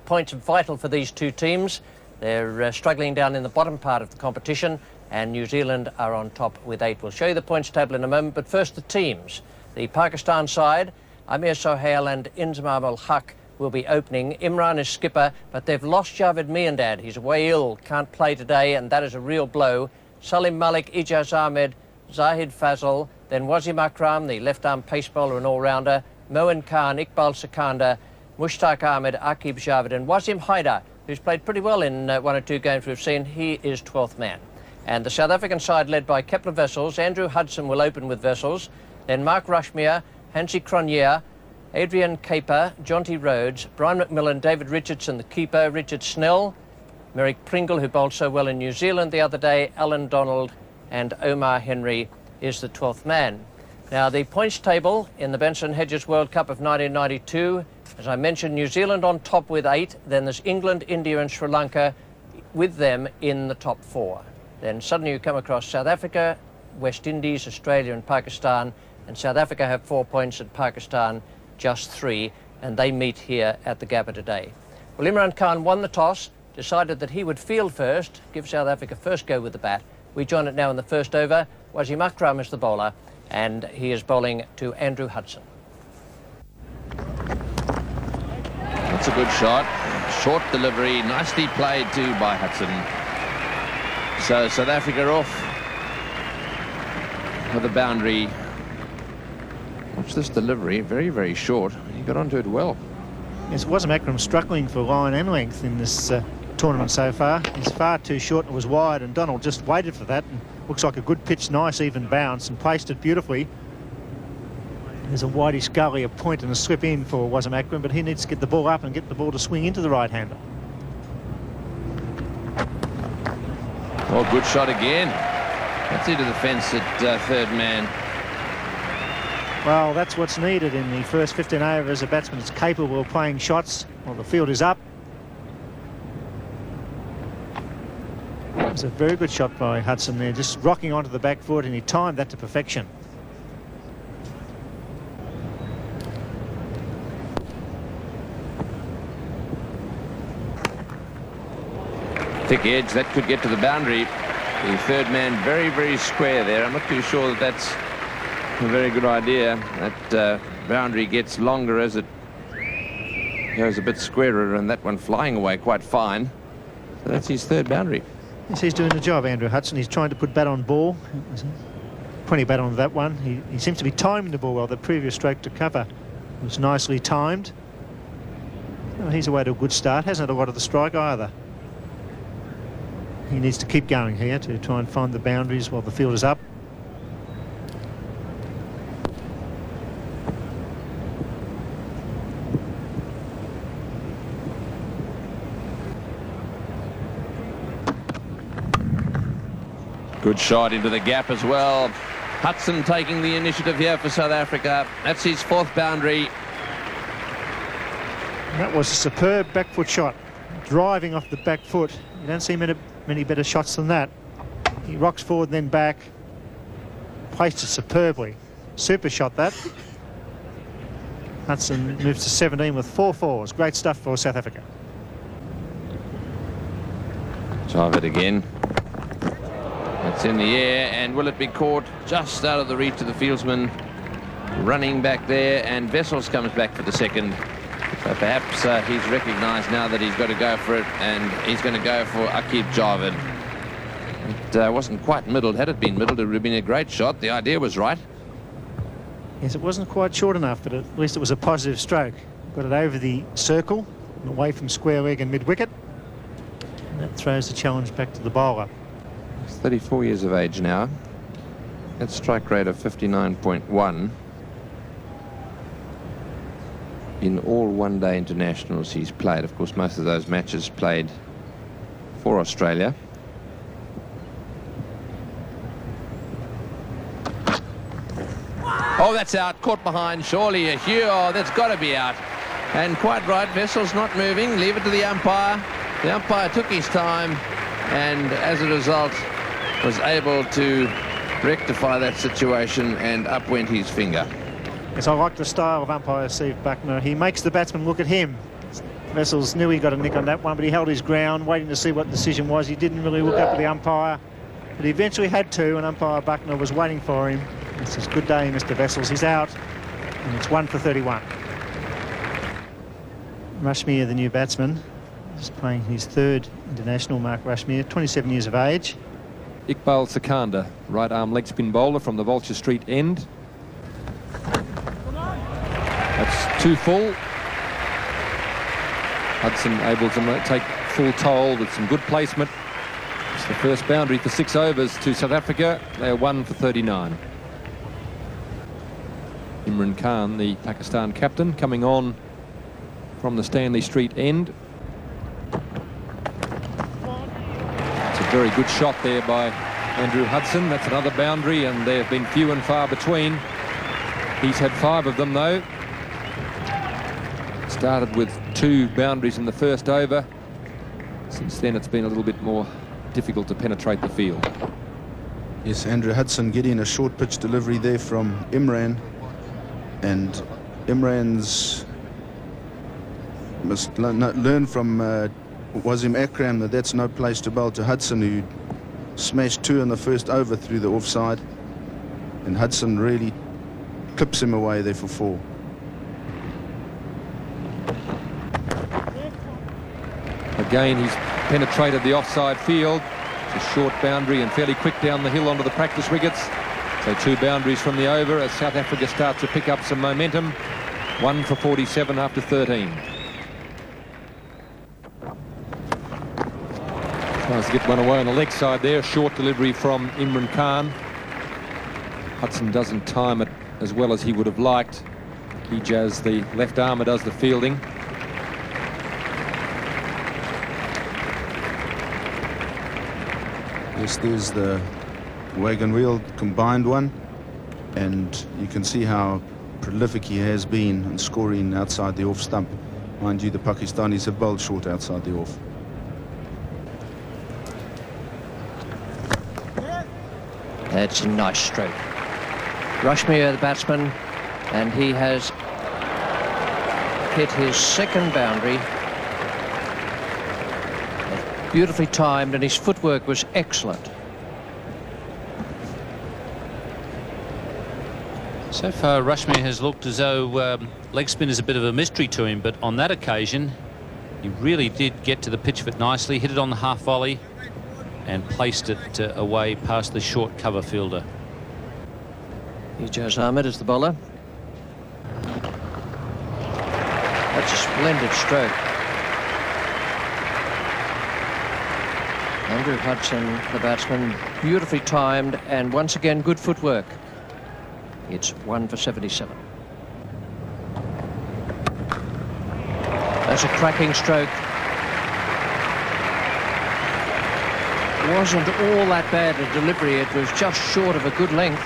points are vital for these two teams. They're struggling down in the bottom part of the competition, and New Zealand are on top with 8. We'll show you the points table in a moment, but first the teams. The Pakistan side, Amir Sohail and Inzamam ul Haq will be opening. Imran is skipper, but they've lost Javed Miandad. He's away ill, can't play today, and that is a real blow. Salim Malik, Ijaz Ahmed, Zahid Fazal, then Wasim Akram, the left-arm pace bowler and all-rounder, Moin Khan, Iqbal Sikandar, Mushtaq Ahmed, Aqib Javed, and Wasim Haidar, who's played pretty well in 1 or 2 games we've seen. He is 12th man. And the South African side, led by Kepler Wessels, Andrew Hudson will open with Wessels, then Mark Rushmere, Hansie Cronje, Adrian Caper, Jonty Rhodes, Brian McMillan, David Richardson, the keeper, Richard Snell, Merrick Pringle, who bowled so well in New Zealand the other day, Alan Donald, and Omar Henry is the 12th man. Now, the points table in the Benson Hedges World Cup of 1992, as I mentioned, New Zealand on top with 8, then there's England, India and Sri Lanka with them in the top 4. Then suddenly you come across South Africa, West Indies, Australia and Pakistan, and South Africa have 4 points and Pakistan just 3, and they meet here at the Gabba today. Well, Imran Khan won the toss, decided that he would field first, give South Africa first go with the bat. We join it now in the first over. Wasim Akram is the bowler, and he is bowling to Andrew Hudson. That's a good shot. Short delivery, nicely played too by Hudson. So South Africa off for the boundary. Watch this delivery, very, very short. He got onto it well. Yes, Wasim Akram struggling for line and length in this tournament so far. He's far too short and was wide, and Donald just waited for that. And looks like a good pitch, nice even bounce, and placed it beautifully. There's a widey gully, a point and a slip in for Wasim Akram, but he needs to get the ball up and get the ball to swing into the right-hander. Oh, good shot again. That's into the fence at third man. Well, that's what's needed in the first 15 overs. A batsman is capable of playing shots while the field is up. It was a very good shot by Hudson there, just rocking onto the back foot, and he timed that to perfection. Thick edge, that could get to the boundary. The third man very, very square there. I'm not too sure that that's a very good idea. That boundary gets longer as it goes a bit squarer, and that one flying away quite fine. So that's his third boundary. Yes, he's doing the job, Andrew Hudson. He's trying to put bat on ball. Plenty bat on that one. He seems to be timing the ball well. The previous stroke to cover was nicely timed. Well, he's away to a good start. Hasn't had a lot of the strike either. He needs to keep going here to try and find the boundaries while the field is up. Good shot into the gap as well. Hudson taking the initiative here for South Africa. That's his 4th boundary. That was a superb back foot shot, driving off the back foot. You don't see many better shots than that. He rocks forward then back, placed it superbly. Super shot that. Hudson moves to 17 with 4 fours. Great stuff for South Africa. Javed again. It's in the air, and will it be caught just out of the reach of the fieldsman? Running back there, and Wessels comes back for the second. So perhaps he's recognised now that he's got to go for it, and he's going to go for Aqib Javed. It wasn't quite middled. Had it been middled, it would have been a great shot. The idea was right. Yes, it wasn't quite short enough, but at least it was a positive stroke. Got it over the circle, and away from square leg and mid-wicket. And that throws the challenge back to the bowler. He's 34 years of age now. That strike rate of 59.1. In all one-day internationals he's played. Of course, most of those matches played for Australia. Oh, that's out. Caught behind. Surely a Hugh. Oh, that's got to be out. And quite right. Wessels not moving. Leave it to the umpire. The umpire took his time, and as a result was able to rectify that situation, and up went his finger. Yes, I like the style of umpire Steve Buckner. He makes the batsman look at him. Vessels knew he got a nick on that one, but he held his ground, waiting to see what the decision was. He didn't really look up at the umpire, but he eventually had to, and umpire Buckner was waiting for him. This is good day, Mr. Vessels. He's out, and it's 1 for 31. Rushmere, the new batsman, is playing his third international. Mark Rushmere, 27 years of age. Iqbal Sikandar, right arm leg spin bowler from the Vulture Street end. That's 2 full. Hudson able to take full toll with some good placement. It's the first boundary for 6 overs to South Africa. They're 1 for 39. Imran Khan, the Pakistan captain, coming on from the Stanley Street end. It's a very good shot there by Andrew Hudson. That's another boundary, and they've been few and far between. He's had 5 of them, though. Started with 2 boundaries in the first over. Since then, it's been a little bit more difficult to penetrate the field. Yes, Andrew Hudson getting a short pitch delivery there from Imran, and Imran's must learn from Wasim Akram that that's no place to bowl to Hudson, who smashed 2 in the first over through the offside, and Hudson really clips him away there for 4. Again, he's penetrated the offside field. It's a short boundary and fairly quick down the hill onto the practice wickets. So 2 boundaries from the over as South Africa starts to pick up some momentum. 1 for 47 after 13. Tries to get one away on the leg side there. Short delivery from Imran Khan. Hudson doesn't time it as well as he would have liked. Hijaz, the left armour, does the fielding. Yes, there's the wagon wheel combined one, and you can see how prolific he has been in scoring outside the off stump. Mind you, the Pakistanis have bowled short outside the off. That's a nice stroke. Rushmere, the batsman, and he has hit his 2nd boundary. Beautifully timed, and his footwork was excellent. So far, Rushmere has looked as though leg spin is a bit of a mystery to him, but on that occasion, he really did get to the pitch of it nicely, hit it on the half volley, and placed it away past the short cover fielder. Ijaz Ahmed is the bowler. That's a splendid stroke. Andrew Hudson, the batsman, beautifully timed, and once again good footwork. It's 1 for 77. That's a cracking stroke. It wasn't all that bad a delivery, it was just short of a good length.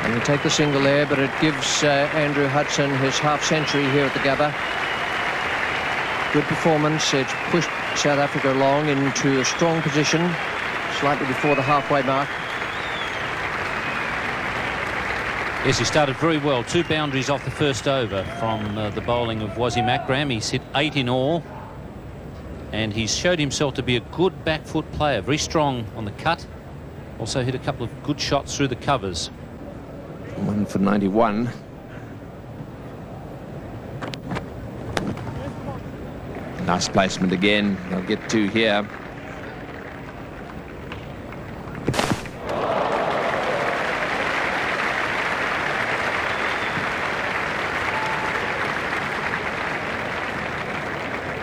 And we take the single there, but it gives Andrew Hudson his half-century here at the Gabba. Good performance. It's pushed South Africa along into a strong position, slightly before the halfway mark. Yes, he started very well. 2 boundaries off the first over from the bowling of Wasim Akram. He's hit 8 in all, and he's showed himself to be a good back foot player, very strong on the cut. Also hit a couple of good shots through the covers. 1 for 91. Nice placement again. They'll get 2 here.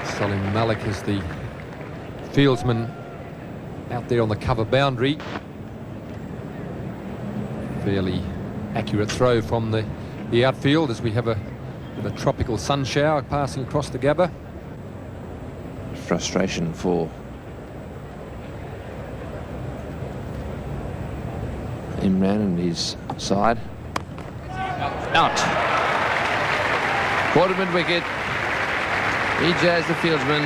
Salim Malik is the fieldsman out there on the cover boundary. Fairly accurate throw from the outfield as we have a tropical sun shower passing across the Gabba. Frustration for Imran and his side. Out. Quarter mid wicket. Hijaz, the fieldsman.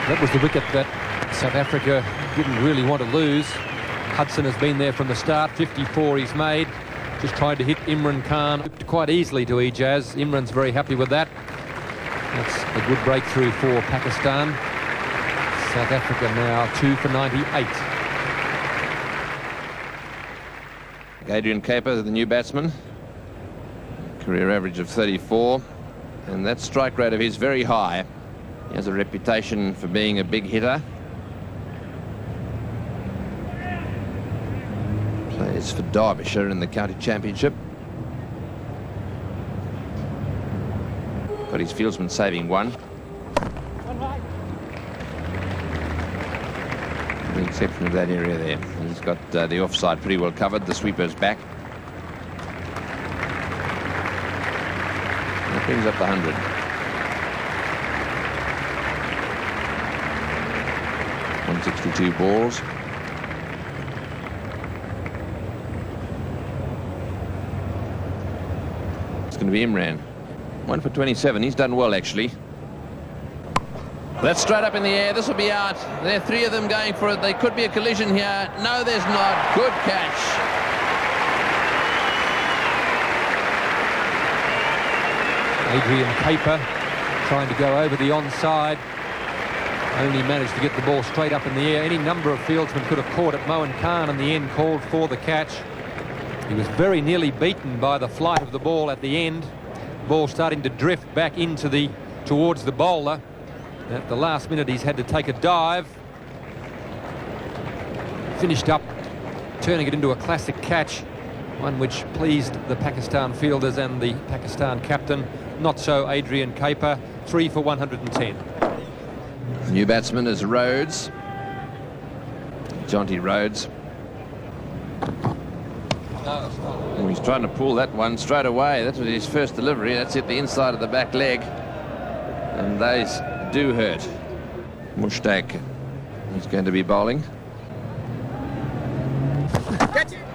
That was the wicket that South Africa didn't really want to lose. Hudson has been there from the start. 54 he's made. Just tried to hit Imran Khan quite easily to Ijaz. Imran's very happy with that. That's a good breakthrough for Pakistan. South Africa now 2 for 98. Adrian Caper, the new batsman. Career average of 34. And that strike rate of his very high. He has a reputation for being a big hitter. Plays for Derbyshire in the county championship. Got his fieldsman saving one. With the exception of that area there. He's got the offside pretty well covered. The sweeper's back. That brings up the 100. .162 balls. It's going to be Imran. 1 for 27. He's done well, actually. That's straight up in the air. This will be out. There are 3 of them going for it. There could be a collision here. No, there's not. Good catch. Adrian Caper trying to go over the onside. Only managed to get the ball straight up in the air. Any number of fieldsmen could have caught it. Moin Khan in the end called for the catch. He was very nearly beaten by the flight of the ball at the end. Ball starting to drift back towards the bowler. At the last minute he's had to take a dive. Finished up turning it into a classic catch, one which pleased the Pakistan fielders and the Pakistan captain. Not so Adrian Caper. 3 for 110. New batsman is Rhodes. Jonty Rhodes. Oh, he's trying to pull that one straight away. That was his first delivery. That's hit the inside of the back leg. And those do hurt. Mushtaq is going to be bowling.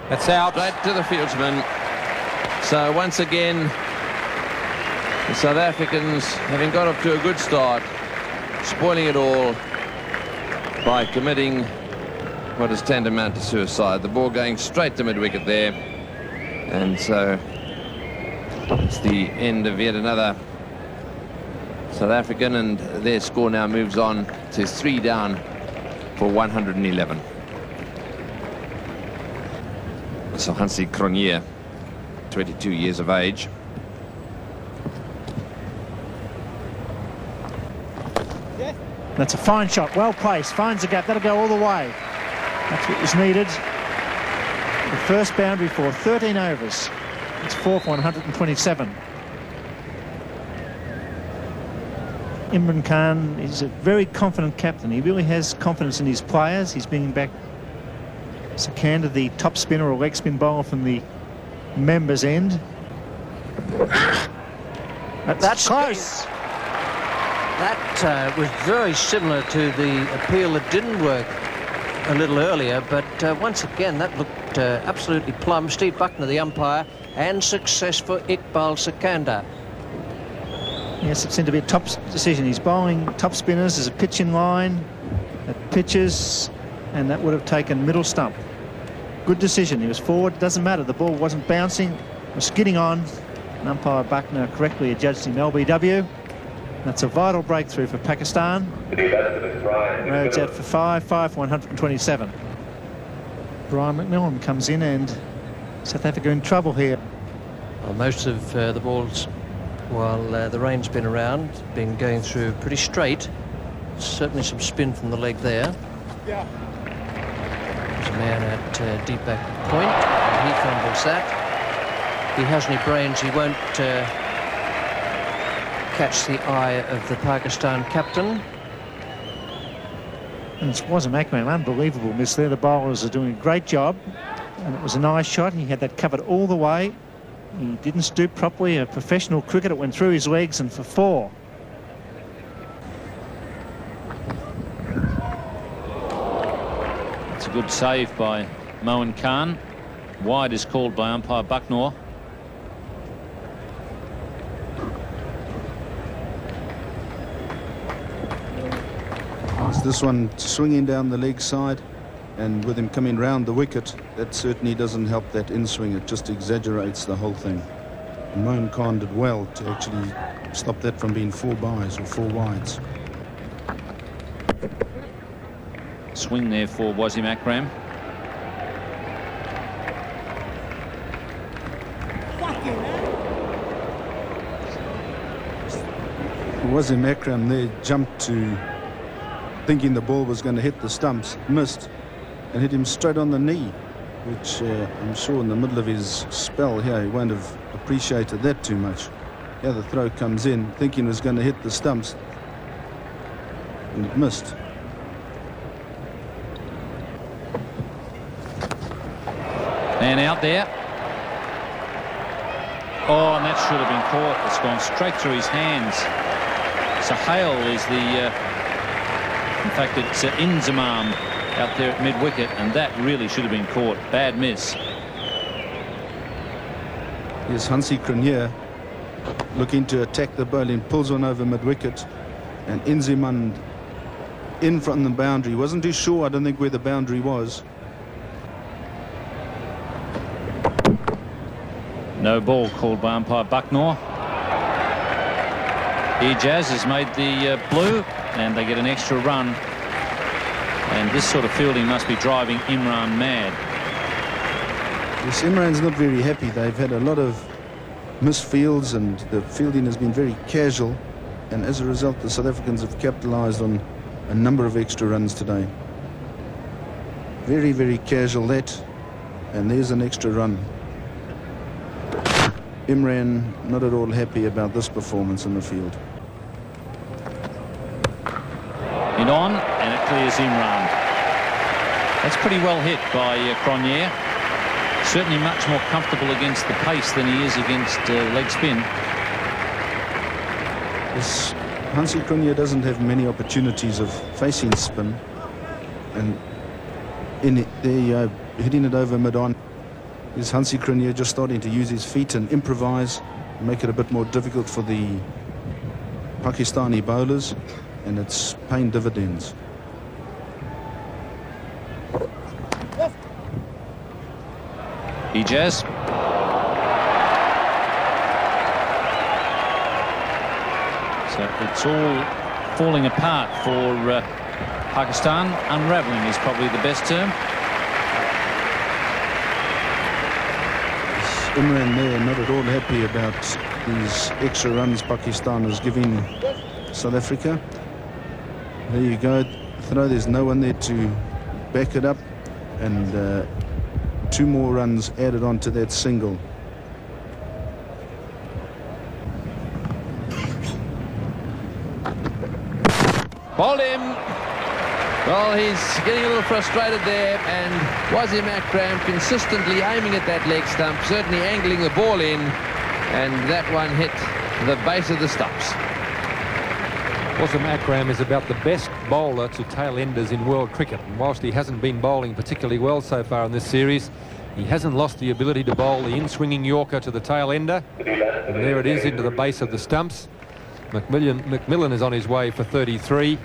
That's out. Right to the fieldsman. So once again, the South Africans, having got off to a good start, spoiling it all by committing what is tantamount to suicide. The ball going straight to mid-wicket there. And so it's the end of yet another South African, and their score now moves on to 3 down for 111. So Hansie Cronje, 22 years of age. That's a fine shot, well placed, finds the gap, that'll go all the way. That's what was needed. The first boundary for 13 overs. It's 4 for 127. Imran Khan is a very confident captain. He really has confidence in his players. He's bringing back Sikandar, the top spinner or leg spin bowler from the members' end. That's close. That was very similar to the appeal that didn't work a little earlier, but once again that looked absolutely plumb. Steve Buckner, the umpire, and success for Iqbal Sikandar. Yes, it seemed to be a top decision. He's bowling top spinners. There's a pitch in line that pitches, and that would have taken middle stump. Good decision. He was forward. Doesn't matter. The ball wasn't bouncing. It was skidding on. And umpire Buckner correctly adjudged him LBW. That's a vital breakthrough for Pakistan. Rhodes out for 5 for 127. Brian McMillan comes in, and South Africa in trouble here. Well, most of the balls, while the rain's been around, been going through pretty straight. Certainly some spin from the leg there. There's a man at deep back point, and he fumbles that. He has any brains, he won't catch the eye of the Pakistan captain. And it was a Akram, unbelievable miss there. The bowlers are doing a great job, and it was a nice shot. He had that covered all the way. He didn't stoop properly. A professional cricketer went through his legs, and for 4. It's a good save by Moin Khan. Wide is called by umpire Bucknor. It's this one swinging down the leg side, and with him coming round the wicket, that certainly doesn't help that in-swing. It just exaggerates the whole thing. And Moin Khan did well to actually stop that from being 4 byes or 4 wides. Swing there for Wasim Akram. Wasim Akram there jumped to thinking the ball was going to hit the stumps, missed, and hit him straight on the knee, which I'm sure in the middle of his spell here he won't have appreciated that too much. Yeah, the throw comes in thinking it was going to hit the stumps, and it missed. And out there. Oh, and that should have been caught. It's gone straight through his hands. Sahel is the, in fact, it's Inzamam out there at mid-wicket, and that really should have been caught. Bad miss. Here's Hansi Cronje looking to attack the bowling, pulls one over mid-wicket, and Inzamam in front of the boundary. Wasn't too sure, I don't think, where the boundary was. No ball called by umpire Bucknor. Ijaz has made the blue, and they get an extra run. And this sort of fielding must be driving Imran mad. Yes, Imran's not very happy. They've had a lot of missed fields, and the fielding has been very casual. And as a result, the South Africans have capitalised on a number of extra runs today. Very, very casual that. And there's an extra run. Imran not at all happy about this performance in the field. In on, and it clears Imran. That's pretty well hit by Cronje. Certainly much more comfortable against the pace than he is against leg spin. Yes, Hansi Cronje doesn't have many opportunities of facing spin, and in it, they're hitting it over mid-on. Is Hansi Cronje just starting to use his feet and improvise, make it a bit more difficult for the Pakistani bowlers, and it's paying dividends. Ijaz. So it's all falling apart for Pakistan. Unravelling is probably the best term. Imran there not at all happy about these extra runs Pakistan is giving South Africa. There you go, throw, there's no one there to back it up, and 2 more runs added on to that single. Bowled him. Well, he's getting a little frustrated there, and Wasim Akram consistently aiming at that leg stump, certainly angling the ball in, and that one hit the base of the stumps. Wasim Akram is about the best bowler to tail-enders in world cricket, and whilst he hasn't been bowling particularly well so far in this series, he hasn't lost the ability to bowl the in-swinging Yorker to the tail-ender, and there it is into the base of the stumps. McMillan is on his way for 33.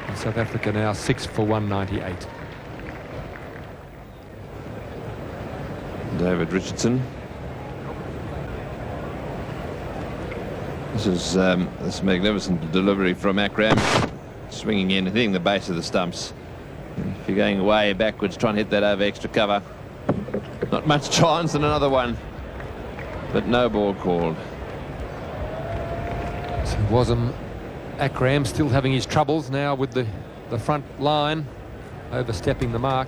And South Africa now 6 for 198. David Richardson. This is this magnificent delivery from Akram, swinging in, hitting the base of the stumps. If you're going way backwards, try and hit that over extra cover. Not much chance in another one, but no ball called. So Wasim Akram still having his troubles now with the front line, overstepping the mark.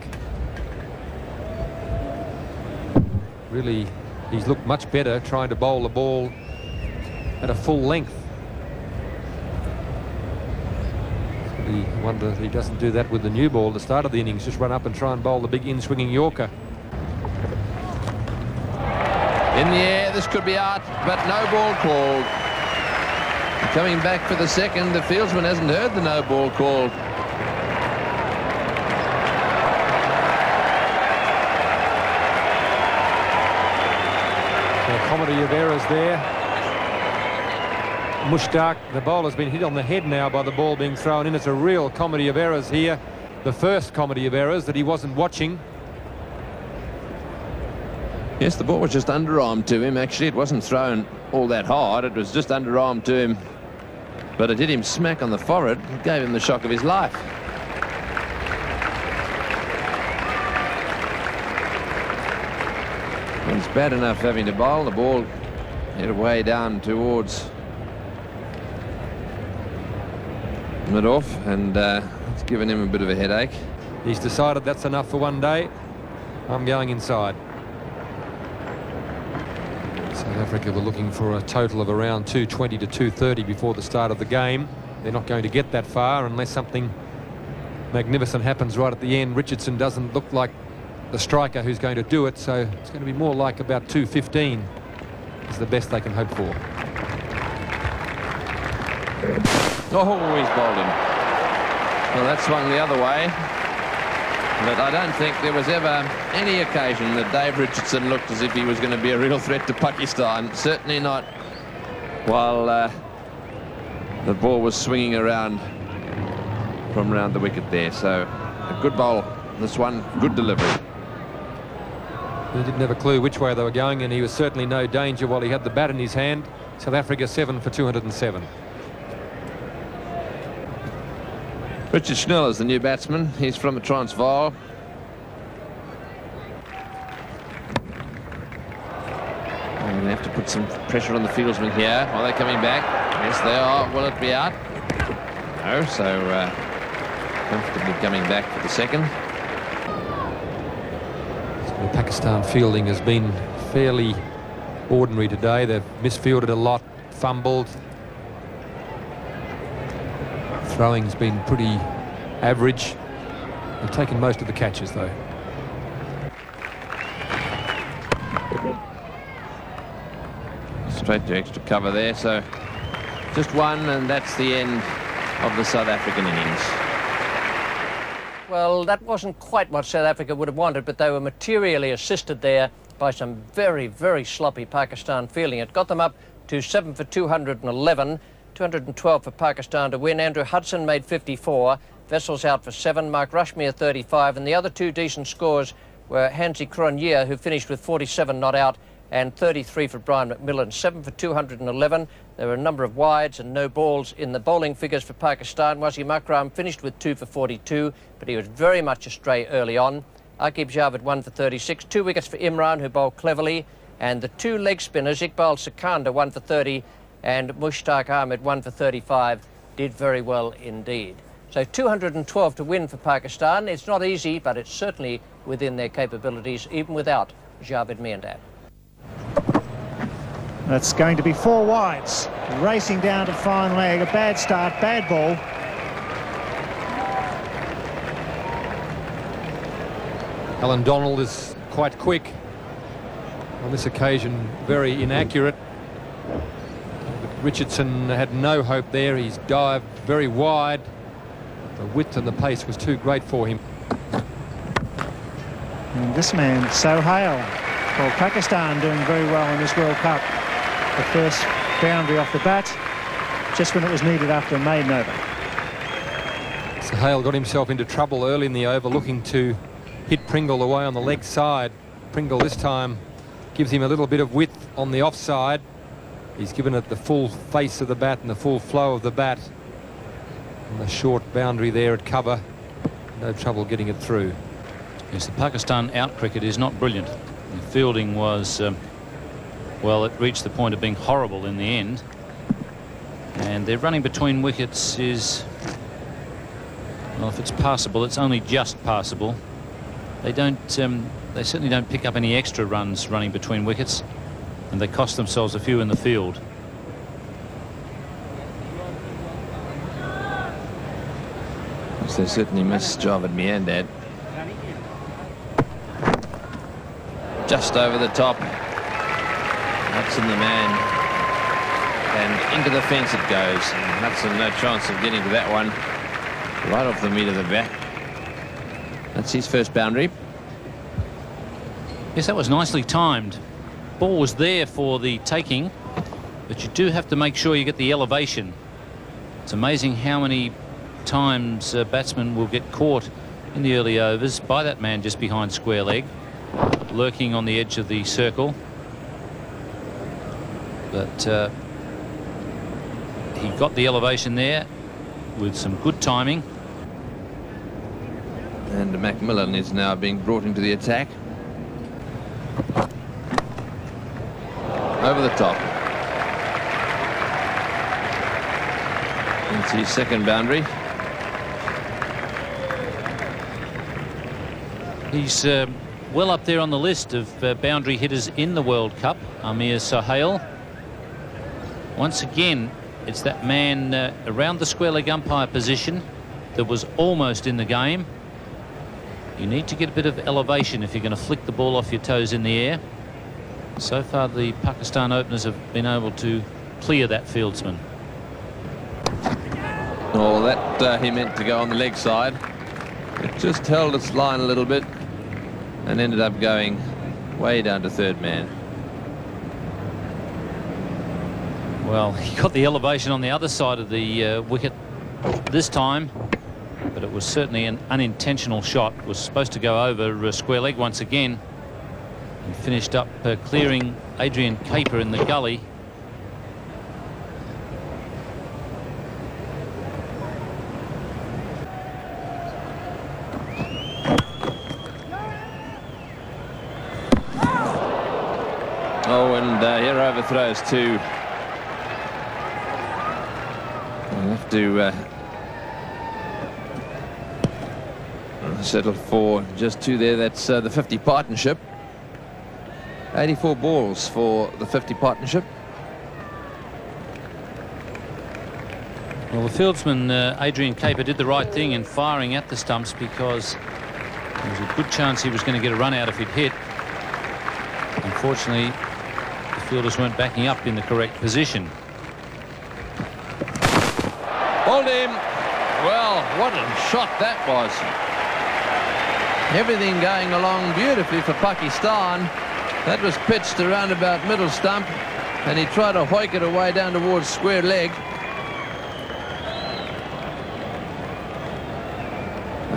Really, he's looked much better trying to bowl the ball at a full length. I wonder if he doesn't do that with the new ball at the start of the innings, just run up and try and bowl the big in-swinging Yorker. In the air, this could be out, but no ball called. Coming back for the second, the fieldsman hasn't heard the no ball called. So a comedy of errors there. Mushtaq, the bowler's been hit on the head now by the ball being thrown in. It's a real comedy of errors here. The first comedy of errors that he wasn't watching. Yes, the ball was just underarm to him. Actually, it wasn't thrown all that hard. It was just underarm to him. But it hit him smack on the forehead and gave him the shock of his life. It's bad enough having to bowl. The ball hit way down towards mid-off, and it's given him a bit of a headache. He's decided that's enough for one day. I'm going inside. South Africa were looking for a total of around 220 to 230 before the start of the game. They're not going to get that far unless something magnificent happens right at the end. Richardson doesn't look like the striker who's going to do it, so it's going to be more like about 215 is the best they can hope for. Oh, he's bowled him. Well, that swung the other way. But I don't think there was ever any occasion that Dave Richardson looked as if he was going to be a real threat to Pakistan. Certainly not while the ball was swinging around from around the wicket there. So a good bowl, this one, good delivery. He didn't have a clue which way they were going, and he was certainly no danger while he had the bat in his hand. South Africa 7 for 207. Richard Schnell is the new batsman. He's from the Transvaal. We're going to have to put some pressure on the fieldsmen here. Are they coming back? Yes, they are. Will it be out? No, so comfortably coming back for the second. So the Pakistan fielding has been fairly ordinary today. They've misfielded a lot, fumbled. Throwing's been pretty average. They've taken most of the catches, though. Straight to extra cover there, so just one, and that's the end of the South African innings. Well, that wasn't quite what South Africa would have wanted, but they were materially assisted there by some very, very sloppy Pakistan fielding. It got them up to 7 for 211. 212 for Pakistan to win. Andrew Hudson made 54. Wessels out for 7. Mark Rushmere 35. And the other two decent scores were Hansie Cronje, who finished with 47 not out, and 33 for Brian McMillan. 7 for 211. There were a number of wides and no balls in the bowling figures for Pakistan. Wasim Akram finished with 2 for 42, but he was very much astray early on. Aqib Javed 1 for 36. 2 wickets for Imran, who bowled cleverly. And the two leg spinners, Iqbal Sikandar 1 for 30. And Mushtaq Ahmed 1 for 35 did very well indeed. So 212 to win for Pakistan. It's not easy, but it's certainly within their capabilities, even without Javed Miandad. That's going to be 4 wides. Racing down to fine leg. A bad start, bad ball. Alan Donald is quite quick. On this occasion, very inaccurate. Richardson had no hope there. He's dived very wide. The width and the pace was too great for him. And this man, Sohail. Well, Pakistan doing very well in this World Cup. The first boundary off the bat, just when it was needed after a maiden over. Sohail got himself into trouble early in the over, looking to hit Pringle away on the leg side. Pringle this time gives him a little bit of width on the offside. He's given it the full face of the bat and the full flow of the bat. And the short boundary there at cover. No trouble getting it through. Yes, the Pakistan out cricket is not brilliant. The fielding was, well, it reached the point of being horrible in the end. And their running between wickets is, well, if it's passable, it's only just passable. They certainly don't pick up any extra runs running between wickets. And they cost themselves a few in the field. Yes, they certainly missed Javed Miandad. Just over the top. Hudson the man. And into the fence it goes. And Hudson no chance of getting to that one. Right off the meat of the bat. That's his first boundary. Yes, that was nicely timed. Ball was there for the taking, but you do have to make sure you get the elevation. It's amazing how many times batsmen will get caught in the early overs by that man just behind square leg, lurking on the edge of the circle. But he got the elevation there with some good timing. And McMillan is now being brought into the attack. Over the top. It's his second boundary. He's well up there on the list of boundary hitters in the World Cup, Amir Sohail. Once again, it's that man around the square leg umpire position that was almost in the game. You need to get a bit of elevation if you're going to flick the ball off your toes in the air. So far, the Pakistan openers have been able to clear that fieldsman. Oh, that he meant to go on the leg side. It just held its line a little bit and ended up going way down to third man. Well, he got the elevation on the other side of the wicket this time, but it was certainly an unintentional shot. It was supposed to go over square leg once again, and finished up clearing Adrian Caper in the gully. Oh, and here overthrows two. We'll have to settle for just two there. That's the 50 partnership. 84 balls for the 50 partnership. Well, the fieldsman, Adrian Caper, did the right thing in firing at the stumps, because there was a good chance he was going to get a run out if he'd hit. Unfortunately, the fielders weren't backing up in the correct position. Hold him. Well, what a shot that was. Everything going along beautifully for Pakistan. That was pitched around about middle stump, and he tried to hoik it away down towards square leg.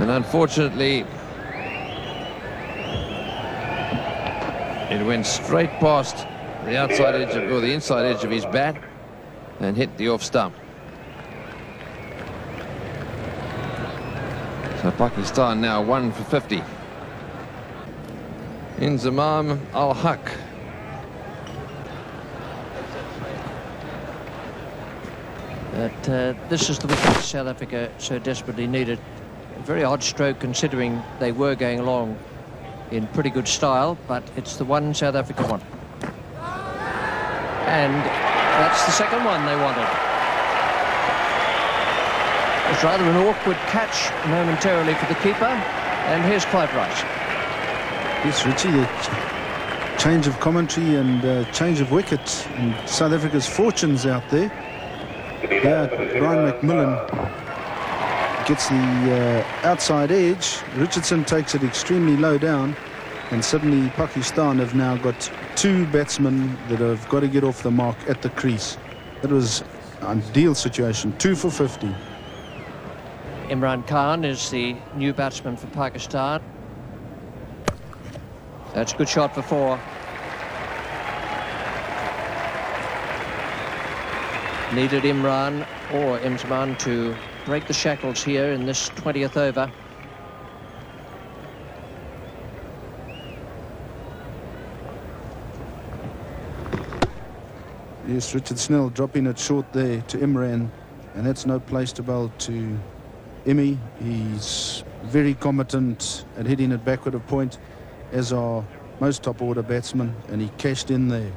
And unfortunately, it went straight past the outside edge of, or the inside edge of his bat, and hit the off stump. So Pakistan now 1 for 50. Inzamam Al-Haq. But this is the wicket South Africa so desperately needed. A very odd stroke considering they were going along in pretty good style, but it's the one South Africa wanted. And that's the second one they wanted. It was rather an awkward catch momentarily for the keeper, and here's Clive Rice. Yes, Richie, a change of commentary and change of wicket, and South Africa's fortunes out there. Yeah, Brian McMillan gets the outside edge. Richardson takes it extremely low down, and suddenly Pakistan have now got two batsmen that have got to get off the mark at the crease. That was an ideal situation. 2 for 50. Imran Khan is the new batsman for Pakistan. That's a good shot for 4. Needed Imran or Imzman to break the shackles here in this 20th over. Yes, Richard Snell dropping it short there to Imran, and that's no place to bowl to Imi. He's very competent at hitting it backward of point, as are most top order batsmen, and he cashed in there.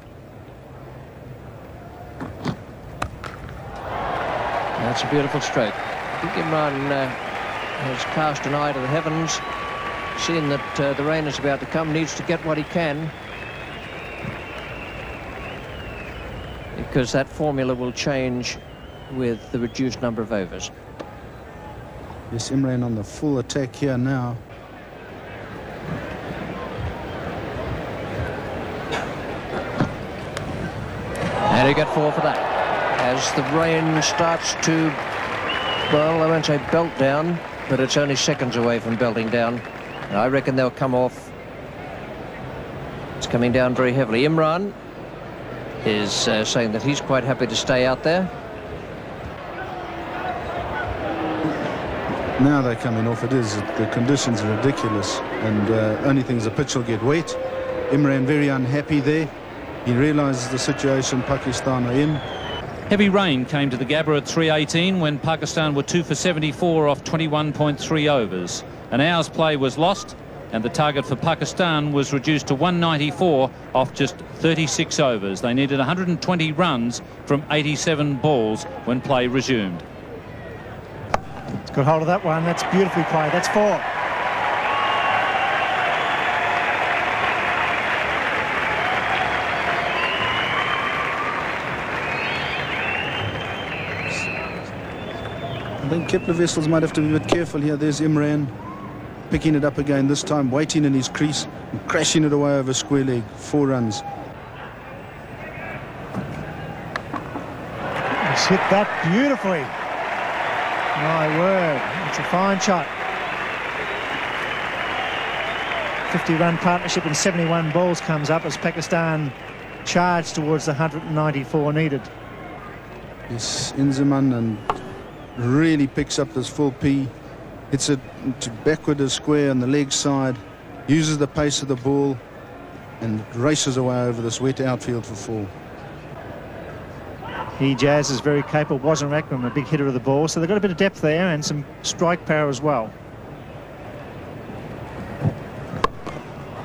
That's a beautiful stroke. I think Imran has cast an eye to the heavens, seeing that the rain is about to come, needs to get what he can, because that formula will change with the reduced number of overs. Yes, Imran on the full attack here now. And he got 4 for that. As the rain starts to, well, I won't say belt down, but it's only seconds away from belting down. And I reckon they'll come off. It's coming down very heavily. Imran is saying that he's quite happy to stay out there. Now they're coming off. The conditions are ridiculous, and only things the pitch will get wet. Imran very unhappy there. He realises the situation Pakistan are in. Heavy rain came to the Gabba at 3:18 when Pakistan were 2 for 74 off 21.3 overs. An hour's play was lost, and the target for Pakistan was reduced to 194 off just 36 overs. They needed 120 runs from 87 balls when play resumed. It's got hold of that one. That's beautifully played. That's 4. I think Kepler Wessels might have to be a bit careful here. There's Imran picking it up again, this time waiting in his crease and crashing it away over square leg. 4 runs. He's hit that beautifully. My word, it's a fine shot. 50-run partnership in 71 balls comes up as Pakistan charge towards the 194 needed. Yes, Inzaman and really picks up this full P, hits it to backward a square on the leg side, uses the pace of the ball and races away over this wet outfield for 4. Hijaz is very capable. Wasim Akram, a big hitter of the ball, so they've got a bit of depth there and some strike power as well.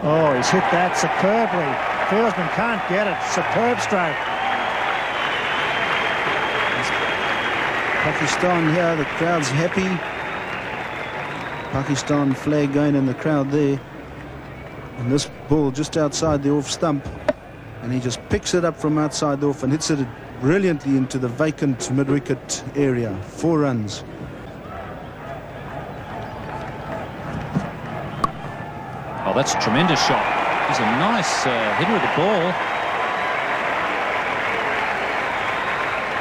Oh, he's hit that superbly. Fieldsman can't get it. Superb stroke. Pakistan here, the crowd's happy. Pakistan flag going in the crowd there. And this ball just outside the off stump. And he just picks it up from outside the off and hits it brilliantly into the vacant mid-wicket area. 4 runs. Oh, that's a tremendous shot. He's a nice hitter of the ball.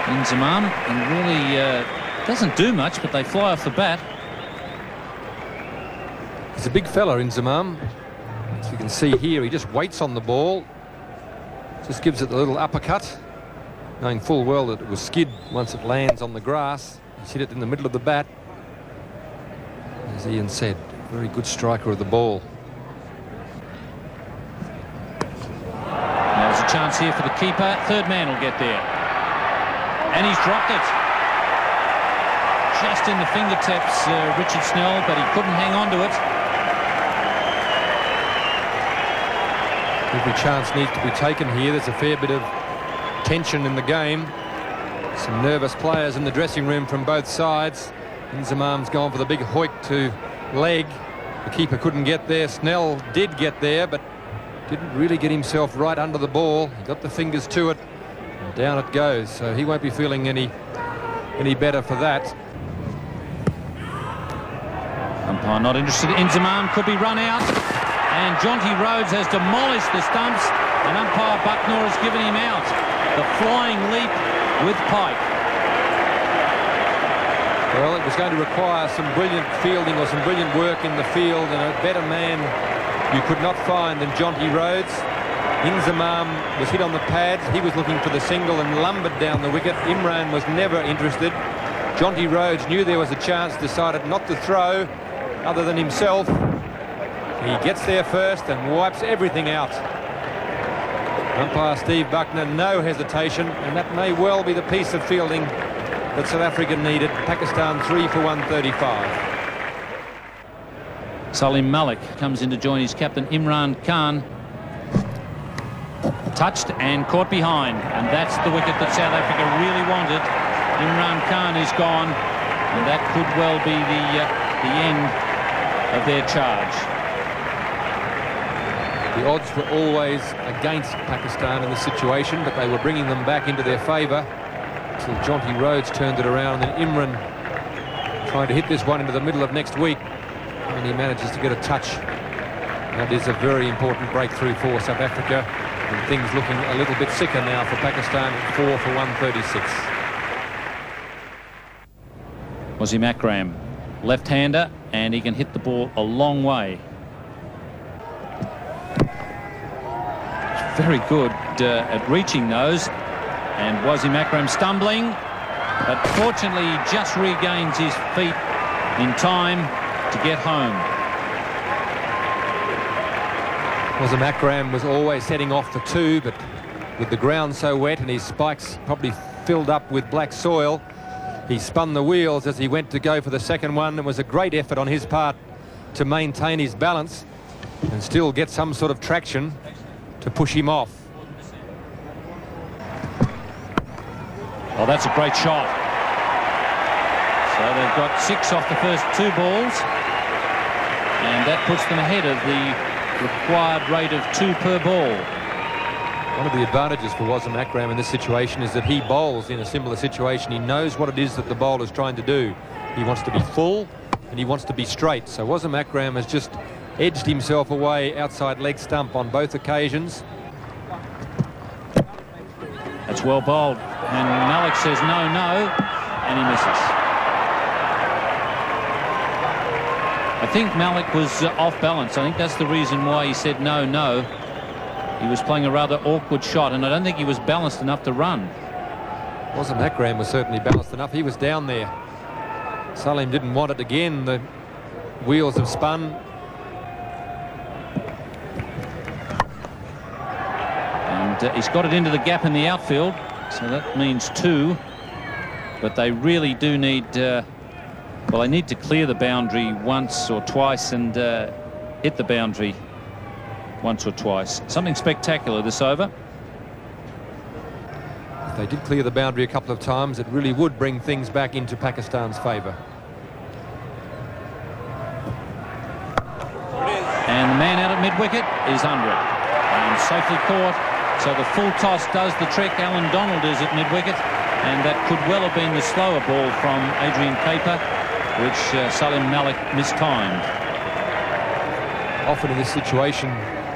Inzamam, and really doesn't do much, but they fly off the bat. He's a big fella, Inzamam. As you can see here, he just waits on the ball. Just gives it a little uppercut, knowing full well that it will skid once it lands on the grass. He's hit it in the middle of the bat. As Ian said, very good striker of the ball. There's a chance here for the keeper. Third man will get there. And he's dropped it. Just in the fingertips, Richard Snell, but he couldn't hang on to it. Every chance needs to be taken here. There's a fair bit of tension in the game. Some nervous players in the dressing room from both sides. Inzamam's gone for the big hoik to leg. The keeper couldn't get there. Snell did get there, but didn't really get himself right under the ball. He got the fingers to it, and down it goes. So he won't be feeling any better for that. Umpire not interested. Inzamam could be run out. And Jonty Rhodes has demolished the stumps, and umpire Bucknor has given him out. The flying leap with Pike. Well, it was going to require some brilliant fielding or some brilliant work in the field, and a better man you could not find than Jonty Rhodes. Inzamam was hit on the pads. He was looking for the single and lumbered down the wicket. Imran was never interested. Jonty Rhodes knew there was a chance, decided not to throw other than himself. He gets there first and wipes everything out. Umpire Steve Bucknor, no hesitation, and that may well be the piece of fielding that South Africa needed. Pakistan 3 for 135. Salim Malik comes in to join his captain Imran Khan. Touched and caught behind, and that's the wicket that South Africa really wanted. Imran Khan is gone, and that could well be the end of their charge. The odds were always against Pakistan in this situation, but they were bringing them back into their favour until Jonty Rhodes turned it around, and Imran trying to hit this one into the middle of next week, and he manages to get a touch. That is a very important breakthrough for South Africa. And things looking a little bit sicker now for Pakistan. 4 for 136. Wasim Akram, left-hander, and he can hit the ball a long way. Very good at reaching those. And Wasim Akram stumbling, but fortunately he just regains his feet in time to get home. Wasim Akram was always heading off for 2, but with the ground so wet and his spikes probably filled up with black soil, he spun the wheels as he went to go for the second one. It was a great effort on his part to maintain his balance and still get some sort of traction to push him off. Oh, that's a great shot. So they've got 6 off the first 2 balls, and that puts them ahead of the required rate of 2 per ball. One of the advantages for Wasim Akram in this situation is that he bowls in a similar situation. He knows what it is that the bowler's trying to do. He wants to be full and he wants to be straight. So Wasim Akram has just edged himself away outside leg stump on both occasions. That's well bowled, and Malik says no, and he misses. I think Malik was off balance. I think that's the reason why he said no. He was playing a rather awkward shot, and I don't think he was balanced enough to run. Wasim Akram was certainly balanced enough. He was down there. Salim didn't want it again. The wheels have spun. And he's got it into the gap in the outfield, so that means 2. But they really do need, well, they need to clear the boundary once or twice and hit the boundary once or twice. Something spectacular this over. If they did clear the boundary a couple of times, it really would bring things back into Pakistan's favour. And the man out at mid-wicket is under it and safely caught. So the full toss does the trick. Alan Donald is at mid-wicket, and that could well have been the slower ball from Adrian Caper, which Salim Malik mistimed. Often in this situation,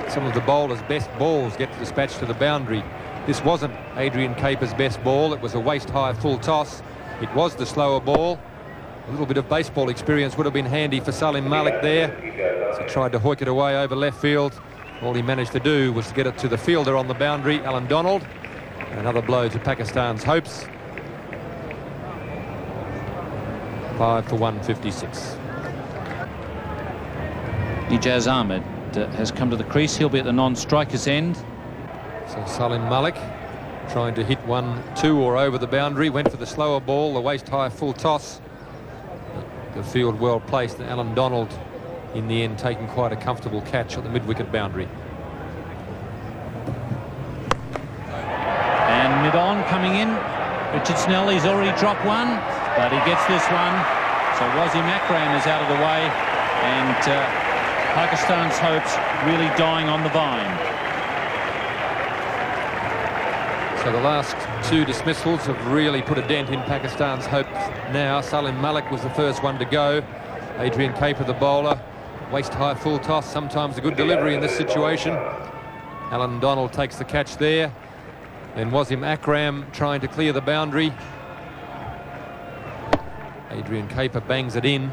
some of the bowler's best balls get dispatched to the boundary. This wasn't Adrian Caper's best ball. It was a waist-high full toss. It was the slower ball. A little bit of baseball experience would have been handy for Salim Malik there. So he tried to hoik it away over left field. All he managed to do was to get it to the fielder on the boundary, Alan Donald. And another blow to Pakistan's hopes. 5 for 156. Ijaz Ahmed has come to the crease. He'll be at the non-striker's end. So Salim Malik trying to hit 1, 2 or over the boundary. Went for the slower ball, the waist-high full toss. The field well placed, and Alan Donald in the end taking quite a comfortable catch at the mid-wicket boundary. And mid-on coming in. Richard Snell, he's already dropped one, but he gets this one. So Wasim Akram is out of the way, and Pakistan's hopes really dying on the vine. So the last 2 dismissals have really put a dent in Pakistan's hopes now. Salim Malik was the first one to go. Adrian Caper, the bowler. Waist-high full toss, sometimes a good delivery in this situation. Alan Donald takes the catch there. Then Wasim Akram trying to clear the boundary. Adrian Caper bangs it in.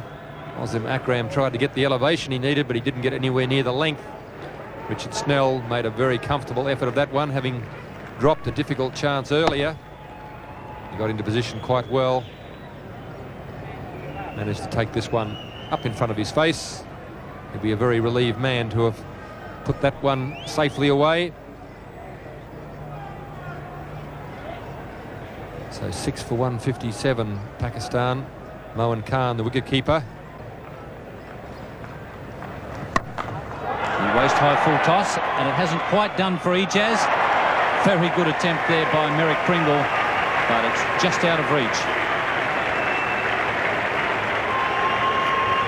Wasim Akram tried to get the elevation he needed, but he didn't get anywhere near the length. Richard Snell made a very comfortable effort of that one, having dropped a difficult chance earlier. He got into position quite well. Managed to take this one up in front of his face. He'd be a very relieved man to have put that one safely away. So 6 for 157, Pakistan. Moin Khan, the wicketkeeper. The waist-high full toss, and it hasn't quite done for Ijaz. Very good attempt there by Merrick Pringle, but it's just out of reach.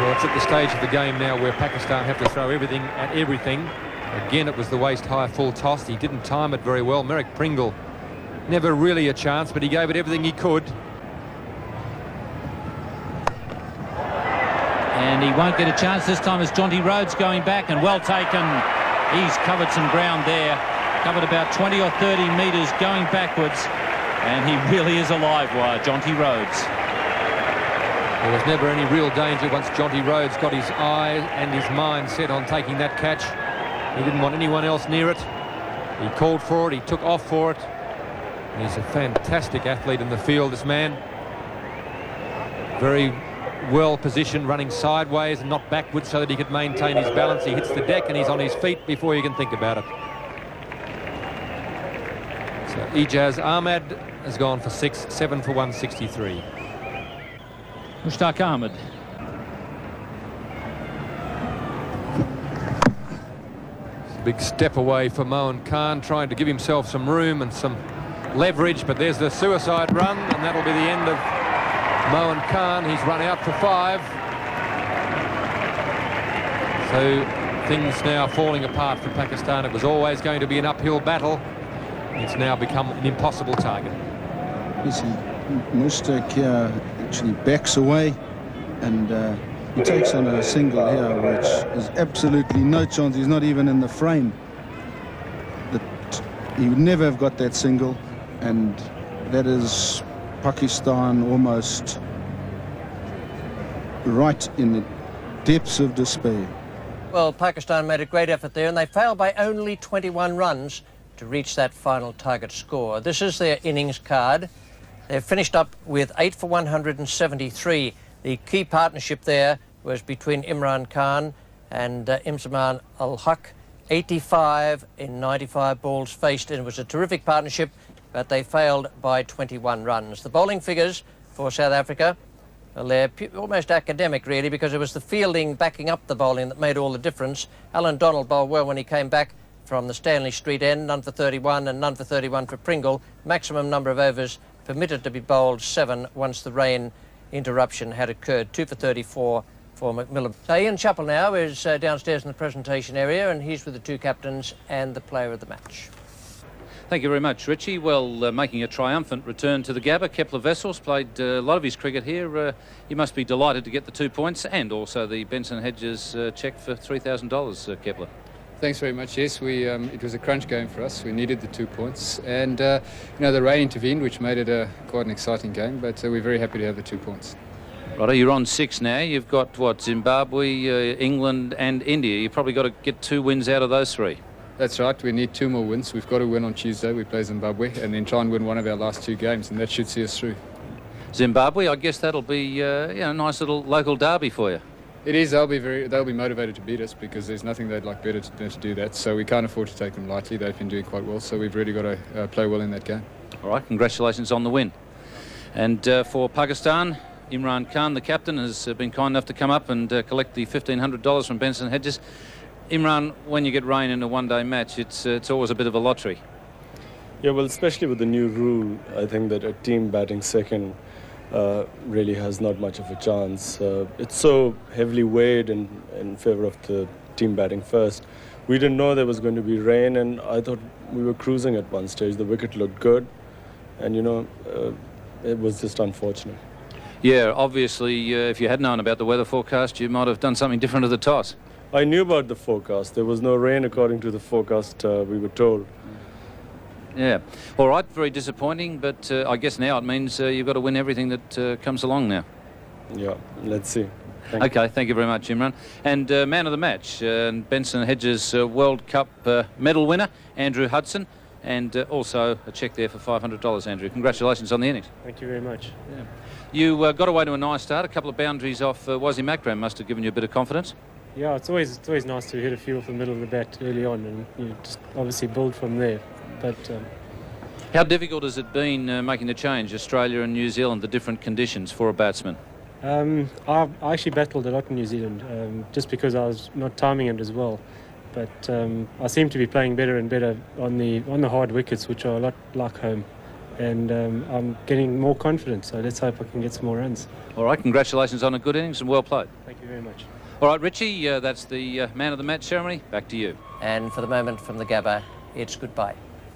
Well, it's at the stage of the game now where Pakistan have to throw everything at everything. Again, it was the waist-high full toss. He didn't time it very well. Merrick Pringle, never really a chance, but he gave it everything he could. And he won't get a chance this time as Jonty Rhodes going back, and well taken. He's covered some ground there. covered about 20 or 30 metres going backwards, and he really is a live wire, Jonty Rhodes. There was never any real danger once Jonty Rhodes got his eye and his mind set on taking that catch. He didn't want anyone else near it. He called for it, he took off for it. He's a fantastic athlete in the field, this man. Very well positioned, running sideways and not backwards so that he could maintain his balance. He hits the deck and he's on his feet before you can think about it. So Ijaz Ahmed has gone for 6, 7 for 163. Mushtaq Ahmed. It's a big step away for Moen Khan, trying to give himself some room and some leverage, but there's the suicide run, and that'll be the end of Moen Khan. He's run out for 5. So things now falling apart for Pakistan. It was always going to be an uphill battle. It's now become an impossible target. You see, Mushtaq here actually backs away, and he takes on a single here, which is absolutely no chance. He's not even in the frame. He would never have got that single, and that is Pakistan almost right in the depths of despair. Well, Pakistan made a great effort there, and they failed by only 21 runs to reach that final target score. This is their innings card. They've finished up with 8 for 173. The key partnership there was between Imran Khan and Imsaman Ul-Haq. 85 in 95 balls faced, and it was a terrific partnership, but they failed by 21 runs. The bowling figures for South Africa, well, they're almost academic, really, because it was the fielding backing up the bowling that made all the difference. Alan Donald bowled well when he came back from the Stanley Street end, none for 31 and none for 31 for Pringle. Maximum number of overs permitted to be bowled 7 once the rain interruption had occurred. 2 for 34 for McMillan. So Ian Chappell now is downstairs in the presentation area, and he's with the 2 captains and the player of the match. Thank you very much, Richie. Well, making a triumphant return to the Gabba, Kepler Wessels played a lot of his cricket here. He must be delighted to get the 2 points and also the Benson Hedges cheque for $3,000, Kepler. Thanks very much. Yes, it was a crunch game for us. We needed the 2 points, and you know, the rain intervened, which made it quite an exciting game. But we're very happy to have the 2 points. Righto, you're on 6 now. You've got what, Zimbabwe, England, and India. You've probably got to get 2 wins out of those 3. That's right. We need 2 more wins. We've got to win on Tuesday. We play Zimbabwe, and then try and win one of our last 2 games, and that should see us through. Zimbabwe, I guess that'll be you know, a nice little local derby for you. It is. They'll be motivated to beat us because there's nothing they'd like better than to do that. So we can't afford to take them lightly. They've been doing quite well, so we've really got to play well in that game. All right, congratulations on the win. And for Pakistan, Imran Khan, the captain, has been kind enough to come up and collect the $1,500 from Benson Hedges. Imran, when you get rain in a one-day match, it's always a bit of a lottery. Yeah, well, especially with the new rule, I think that a team batting second really has not much of a chance. It's so heavily weighed in favor of the team batting first. We didn't know there was going to be rain, and I thought we were cruising at one stage. The wicket looked good, and, you know, it was just unfortunate. Yeah, obviously, if you had known about the weather forecast, you might have done something different at the toss. I knew about the forecast. There was no rain according to the forecast we were told. Yeah. All right, very disappointing, but I guess now it means you've got to win everything that comes along now. Yeah, let's see. Thank you very much, Imran. And man of the match, Benson Hedges World Cup medal winner, Andrew Hudson, and also a cheque there for $500, Andrew. Congratulations on the innings. Thank you very much. Yeah. You got away to a nice start. A couple of boundaries off Wasim Akram must have given you a bit of confidence. Yeah, it's always nice to hit a few off the middle of the bat early on, and you know, just obviously build from there. But how difficult has it been making the change, Australia and New Zealand, the different conditions for a batsman? I actually battled a lot in New Zealand, just because I was not timing it as well. But I seem to be playing better and better on the hard wickets, which are a lot like home. And I'm getting more confident, so let's hope I can get some more runs. All right, congratulations on a good innings and well played. Thank you very much. All right, Richie, that's the man of the match ceremony. Back to you. And for the moment from the Gabba, it's goodbye.